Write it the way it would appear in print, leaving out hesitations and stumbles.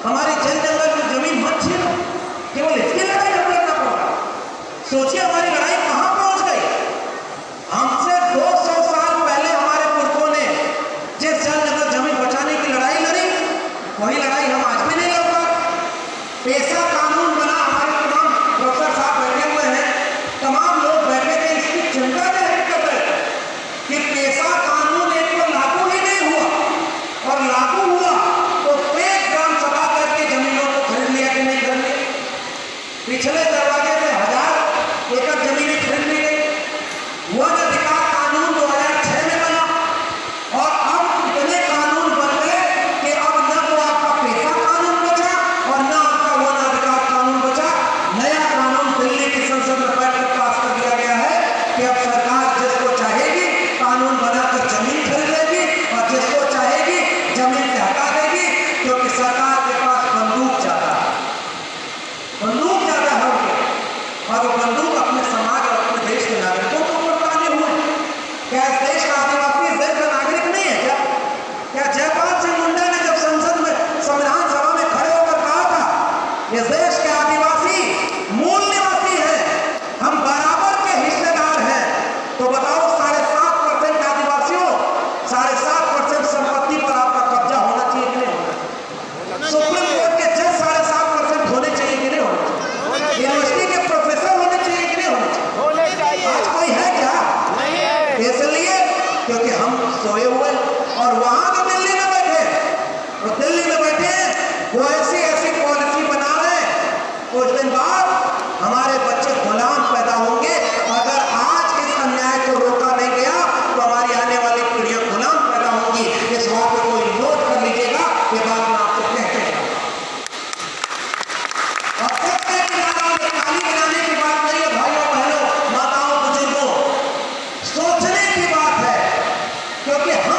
हमारी जल जंगल की जमीन मत छीनो, केवल इसकी लड़ाई हम लड़ना पड़ रहा। सोचिए हमारी लड़ाई कहां पहुंच गई। हमसे 200 साल पहले हमारे पुरखों ने जिस जल जंगल जमीन बचाने की लड़ाई लड़ी, वही लड़ाई हम आज भी नहीं लड़ पाते। पेशा कानून बना, हमारे तमाम प्रोफेसर साहब बैठे हुए हैं, तमाम लोग बैठे थे, इसकी चिंता नहीं कर रहे कि पेशा कानून एक तो लागू ही नहीं हुआ, और लागू हुआ तो एक ग्राम सभा करके जमीनों को खरीद लिया कि नहीं खरीद लिया। पिछले दरवाजे से 1000 एकड़ जमीनें खरीद ली गई। वन अधिकार कानून 2006 में बना, और अब इतने कानून बन गए कि अब न तो आपका पेशा कानून बचा और न आपका वन अधिकार कानून बचा। नया कानून दिल्ली की संसद में बैठकर पास कर दिया गया है कि अब सरकार जिसको चाहेगी कानून बनाकर जमीन खरीद लेगी और जिसको चाहेगी जमीन से हटा देगी, क्योंकि सरकार के पास बंदूक ज्यादा है, बंदूक ज्यादा है उनके, और वो बंदूक अपने समाज और अपने देश के नागरिकों को ऊपर ताने हुए। क्या इस देश का आदिवासी इस देश का नागरिक नहीं है क्या? क्या जयपाल सिंह मुंडा ने जब संसद में संविधान सभा में खड़े होकर कहा था इस देश के आदिवासी मूल निवासी हैं, हम बराबर के हिस्सेदार हैं, तो बताओ 7.5% आदिवासियों 7.5% संपत्ति पर आपका कब्जा होना चाहिए कि नहीं होना चाहिए? सुप्रीम कोर्ट के जज 7.5% होने चाहिए कि नहीं होने चाहिए? यूनिवर्सिटी के प्रोफेसर होने चाहिए कि नहीं होने चाहिए? आज कोई है क्या? नहीं है। इसलिए क्योंकि हम सोए हुए, और वहां तो दिल्ली में बैठे, वो दिल्ली में बैठे वो ऐसी ऐसी पॉलिसी बना रहे, कुछ दिन बाद हमारे बच्चे गुलाम पैदा होंगे। अगर आज इस अन्याय को रोका नहीं गया तो हमारी आने वाली पीढ़ियां गुलाम पैदा होंगी। इस बात को कोई नोट कर लीजिएगा, ये बात मैं आपको कहते हैं। और सत्य की लड़ाई में ताली बजाने की बात नहीं है भाइयों बहनों, माताओं बुजुर्गों, सोचने की बात है, क्योंकि हम